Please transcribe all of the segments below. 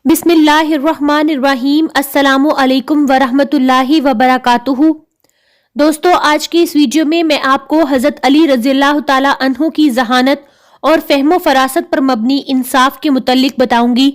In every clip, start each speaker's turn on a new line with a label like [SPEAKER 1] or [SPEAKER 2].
[SPEAKER 1] बिस्मिल्लाहिर्रहमानिर्रहीम। अस्सलामु अलैकुम वरहमतुल्लाहि वबरकातुहू। दोस्तों, आज की इस वीडियो में मैं आपको हज़रत अली रज़ियल्लाहु ताला अन्हु की ज़हानत और फ़हमो फ़रासत पर मबनी इंसाफ के मुतल्लिक बताऊंगी।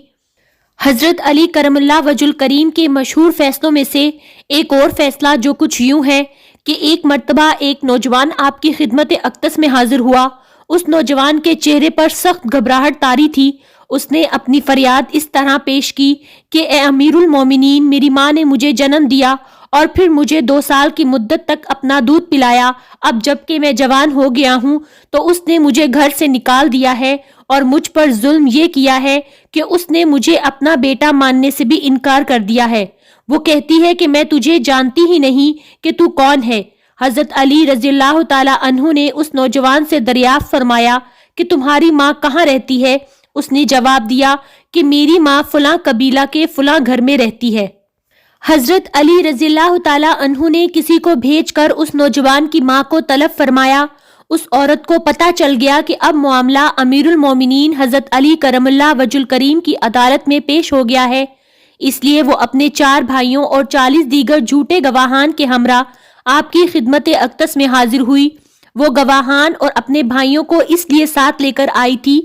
[SPEAKER 1] हज़रत अली करमुल्लाह वजुल करीम के मशहूर फ़ैसलों में से एक और फ़ैसला जो कुछ यूँ है कि एक मर्तबा एक नौजवान आपकी खिदमत अक़दस में हाजिर हुआ। उस नौजवान के चेहरे पर सख्त घबराहट तारी थी। उसने अपनी फरियाद इस तरह पेश की कि ए अमीरुल मोमिनीन, मेरी माँ ने मुझे जन्म दिया और फिर मुझे 2 साल की मुद्दत तक अपना दूध पिलाया। अब जबकि मैं जवान हो गया हूँ तो उसने मुझे घर से निकाल दिया है और मुझ पर जुल्म ये किया है कि उसने मुझे अपना बेटा मानने से भी इनकार कर दिया है। वो कहती है कि मैं तुझे जानती ही नहीं कि तू कौन है। हज़रत अली रज़ियल्लाहु ताला अन्हु ने उस नौजवान से दरियाफ्त फरमाया कि तुम्हारी माँ कहाँ रहती है? उसने जवाब दिया कि मेरी माँ फलां कबीला के फलां घर में रहती है। हजरत अली रज़ियल्लाहु ताला अन्हु ने किसी को भेजकर उस नौजवान की माँ को तलब फरमाया। उस औरत को पता चल गया कि अब मामला अमीरुल मोमिनीन हजरत अली करमुल्लाह वजुल करीम की अदालत में पेश हो गया है। इसलिए वो अपने 4 भाइयों और 40 दीगर झूठे गवाहान के हमरा आपकी खिदमत अक़दस में हाजिर हुई। वो गवाहान और अपने भाइयों को इसलिए साथ लेकर आई थी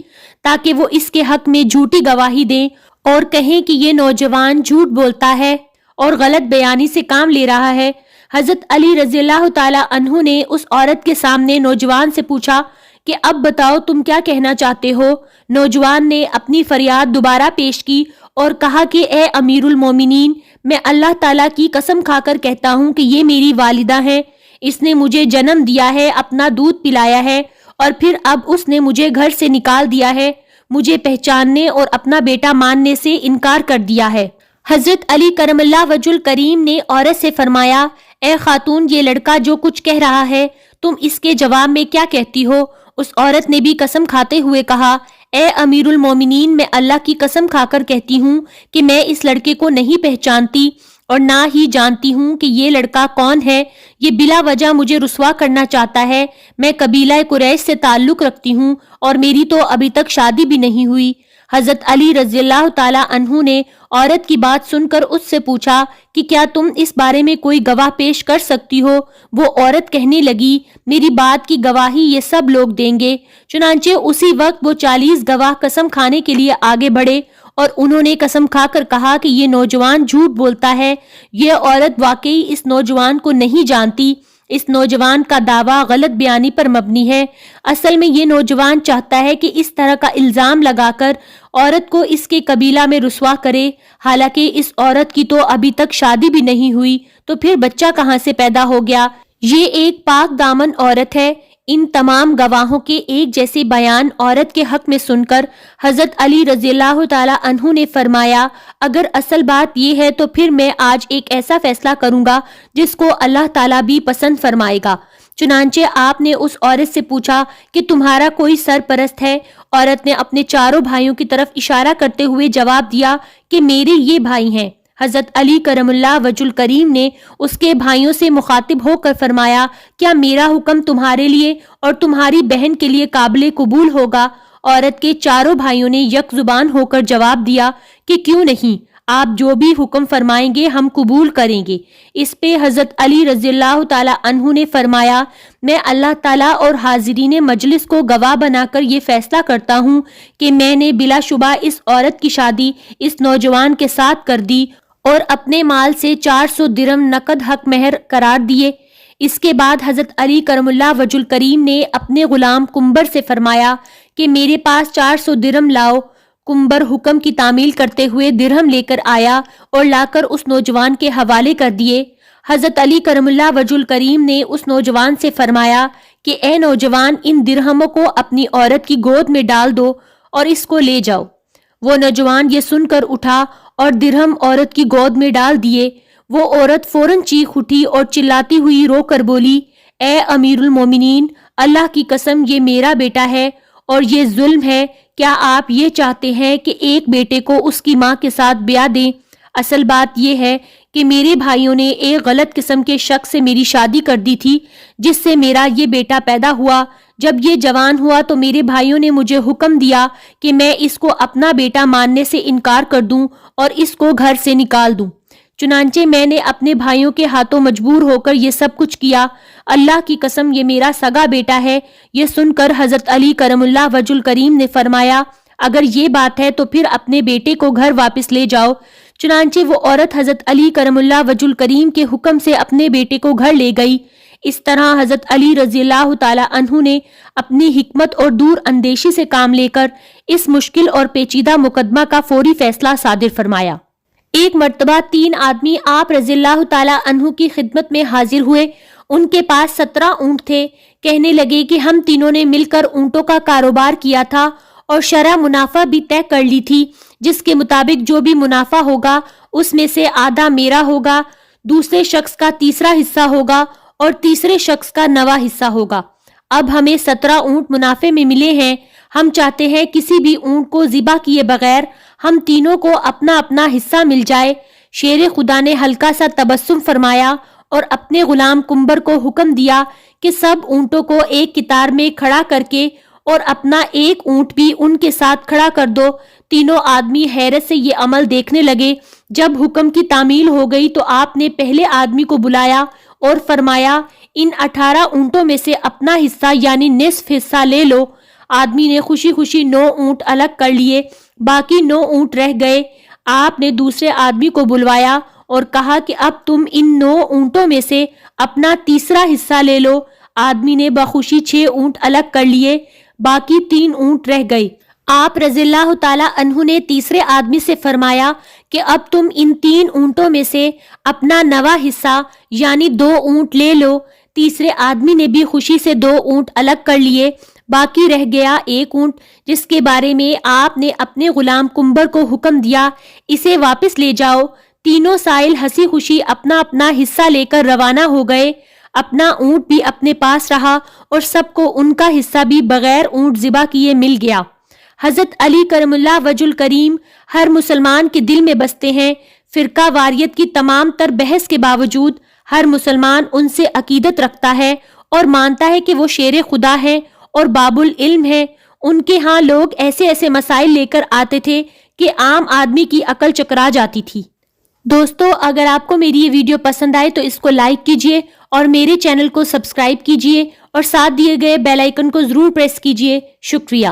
[SPEAKER 1] ताकि वो इसके हक में झूठी गवाही दें और कहें कि ये नौजवान झूठ बोलता है और गलत बयानी से काम ले रहा है। हजरत अली रज़ियल्लाहु ताला अन्हु ने उस औरत के सामने नौजवान से पूछा कि अब बताओ तुम क्या कहना चाहते हो। नौजवान ने अपनी फरियाद दोबारा पेश की और कहा कि ए अमीरुल मोमिनीन, मैं अल्लाह ताला की कसम खाकर कहता हूँ कि ये मेरी वालिदा है। इसने मुझे जन्म दिया है, अपना दूध पिलाया है और फिर अब उसने मुझे घर से निकाल दिया है। मुझे पहचानने और अपना बेटा मानने से इनकार कर दिया है। हजरत अली करमुल्लाह वजुल करीम ने औरत से फरमाया, ए खातून, ये लड़का जो कुछ कह रहा है तुम इसके जवाब में क्या कहती हो? उस औरत ने भी कसम खाते हुए कहा, ए अमीरुल मोमिनीन, मैं अल्लाह की कसम खाकर कहती हूँ कि मैं इस लड़के को नहीं पहचानती और ना ही जानती हूँ कि ये लड़का कौन है। ये बिला वजह मुझे रुसवा करना चाहता है। मैं कबीला कुरैश से ताल्लुक रखती हूँ और मेरी तो अभी तक शादी भी नहीं हुई। हजरत अली रज़ियल्लाहु ताला अन्हु ने औरत की बात सुनकर उससे पूछा कि क्या तुम इस बारे में कोई गवाह पेश कर सकती हो? वो औरत कहने लगी, मेरी बात की गवाही ये सब लोग देंगे। चुनांचे उसी वक्त वो 40 गवाह कसम खाने के लिए आगे बढ़े और उन्होंने कसम खाकर कहा कि ये नौजवान झूठ बोलता है। ये औरत वाकई इस नौजवान को नहीं जानती। इस नौजवान का दावा गलत बयानी पर मबनी है। असल में ये नौजवान चाहता है कि इस तरह का इल्जाम लगाकर औरत को इसके कबीला में रुसवा करे। हालांकि इस औरत की तो अभी तक शादी भी नहीं हुई, तो फिर बच्चा कहां से पैदा हो गया? ये एक पाक दामन औरत है। इन तमाम गवाहों के एक जैसे बयान औरत के हक में सुनकर हजरत अली रज़ियल्लाहु ताला अन्हु ने फरमाया, अगर असल बात ये है तो फिर मैं आज एक ऐसा फैसला करूंगा जिसको अल्लाह ताला भी पसंद फरमाएगा। चुनांचे आपने उस औरत से पूछा कि तुम्हारा कोई सरपरस्त है? औरत ने अपने 4 भाइयों की तरफ इशारा करते हुए जवाब दिया कि मेरे ये भाई हैं। हजरत अली करमुल्लाह वजुल करीम ने उसके भाइयों से मुखातिब होकर फरमाया, क्या मेरा हुक्म तुम्हारे लिए और तुम्हारी बहन के लिए काबिल कबूल होगा? औरत के 4 भाइयों ने यक जुबान होकर जवाब दिया कि क्यों नहीं, आप जो भी हुक्म फरमाएंगे हम कबूल करेंगे। इस पे हजरत अली रज़ियल्लाहु ताला अन्हु ने फरमाया, मैं अल्लाह ताला और हाजिरीन मजलिस को गवाह बनाकर ये फैसला करता हूँ कि मैंने बिलाशुबा इस औरत की शादी इस नौजवान के साथ कर दी और अपने माल से 400 दिरहम नकद हक महर करार दिए। इसके बाद हजरत अली करमुल्लाह वजुल करीम ने अपने गुलाम कुंबर से फरमाया कि मेरे पास 400 दिरहम लाओ। कुंबर हुक्म की तामील करते हुए दिरहम लेकर आया और लाकर उस नौजवान के हवाले कर दिए। हजरत अली करमुल्लाह वजुल करीम ने उस नौजवान से फरमाया कि ए नौजवान, इन दिरहमों को अपनी औरत की गोद में डाल दो और इसको ले जाओ। वो नौजवान ये सुनकर उठा और दिरहम औरत की गोद में डाल दिए। वो औरत फौरन चीख उठी और चिल्लाती हुई रोकर बोली, ए अमीरुल मोमिनीन, अल्लाह की कसम ये मेरा बेटा है और ये जुल्म है। क्या आप ये चाहते हैं कि एक बेटे को उसकी माँ के साथ ब्याह दें? असल बात यह है کہ میرے بھائیوں نے ایک غلط قسم کے شخص سے میری شادی کر دی تھی جس سے میرا یہ بیٹا پیدا ہوا۔ جب یہ جوان ہوا تو میرے بھائیوں نے مجھے حکم دیا کہ میں اس کو اپنا بیٹا ماننے سے انکار کر دوں اور اس کو گھر سے نکال دوں۔ چنانچہ میں نے اپنے بھائیوں کے ہاتھوں مجبور ہو کر یہ سب کچھ کیا۔ اللہ کی قسم یہ میرا سگا بیٹا ہے۔ یہ سن کر حضرت علی کرم اللہ وجہ الکریم نے فرمایا اگر یہ بات ہے تو پھر اپنے بیٹے کو گھر واپس لے جاؤ۔ چنانچہ وہ عورت حضرت علی کرم اللہ وجہ الکریم کے حکم سے اپنے بیٹے کو گھر لے گئی۔ اس طرح حضرت علی رضی اللہ تعالی عنہ نے اپنی حکمت اور دور اندیشی سے کام لے کر اس مشکل اور پیچیدہ مقدمہ کا فوری فیصلہ صادر فرمایا۔ ایک مرتبہ 3 آدمی آپ رضی اللہ تعالی عنہ کی خدمت میں حاضر ہوئے۔ ان کے پاس 17 اونٹ تھے۔ کہنے لگے کہ ہم تینوں نے مل کر اونٹوں کا کاروبار کیا تھا اور شرح منافع بھی طے کر لی تھی، جس کے مطابق جو بھی منافع ہوگا اس میں سے آدھا میرا ہوگا، دوسرے شخص کا تیسرا حصہ ہوگا اور تیسرے شخص کا 9واں حصہ ہوگا۔ اب ہمیں 17 اونٹ منافع میں ملے ہیں۔ ہم چاہتے ہیں کسی بھی اونٹ کو ذبح کیے بغیر ہم تینوں کو اپنا اپنا حصہ مل جائے۔ شیر خدا نے ہلکا سا تبسم فرمایا اور اپنے غلام کنبر کو حکم دیا کہ سب اونٹوں کو ایک قطار میں کھڑا کر کے اور اپنا ایک اونٹ بھی ان کے ساتھ کھڑا کر دو۔ تینوں آدمی حیرت سے یہ عمل دیکھنے لگے۔ جب حکم کی تعمیل ہو گئی تو آپ نے پہلے آدمی کو بلایا اور فرمایا ان 18 اونٹوں میں سے اپنا حصہ یعنی نصف حصہ لے لو۔ آدمی نے خوشی خوشی 9 اونٹ الگ کر لیے، باقی 9 اونٹ رہ گئے۔ آپ نے دوسرے آدمی کو بلوایا اور کہا کہ اب تم ان 9 اونٹوں میں سے اپنا تیسرا حصہ لے لو۔ آدمی نے بخوشی 6 اونٹ الگ کر لیے، باقی 3 اونٹ رہ گئے۔ آپ رضی اللہ تعالی عنہ نے تیسرے آدمی سے فرمایا کہ اب تم ان 3 اونٹوں میں سے اپنا 9واں حصہ یعنی 2 اونٹ لے لو۔ تیسرے آدمی نے بھی خوشی سے 2 اونٹ الگ کر لیے، باقی رہ گیا 1 اونٹ، جس کے بارے میں آپ نے اپنے غلام کنبر کو حکم دیا اسے واپس لے جاؤ۔ تینوں سائل ہنسی خوشی اپنا اپنا حصہ لے کر روانہ ہو گئے۔ اپنا اونٹ بھی اپنے پاس رہا اور سب کو ان کا حصہ بھی بغیر اونٹ ذبح کیے مل گیا۔ حضرت علی کرم اللہ وجہ الکریم ہر مسلمان کے دل میں بستے ہیں۔ فرقہ واریت کی تمام تر بحث کے باوجود ہر مسلمان ان سے عقیدت رکھتا ہے اور مانتا ہے کہ وہ شیر خدا ہیں اور باب العلم ہیں۔ ان کے ہاں لوگ ایسے ایسے مسائل لے کر آتے تھے کہ عام آدمی کی عقل چکرا جاتی تھی۔ دوستو اگر آپ کو میری یہ ویڈیو پسند آئے تو اس کو لائک کیجئے اور میرے چینل کو سبسکرائب کیجئے اور ساتھ دیے گئے بیل آئیکن کو ضرور پریس کیجئے۔ شکریہ۔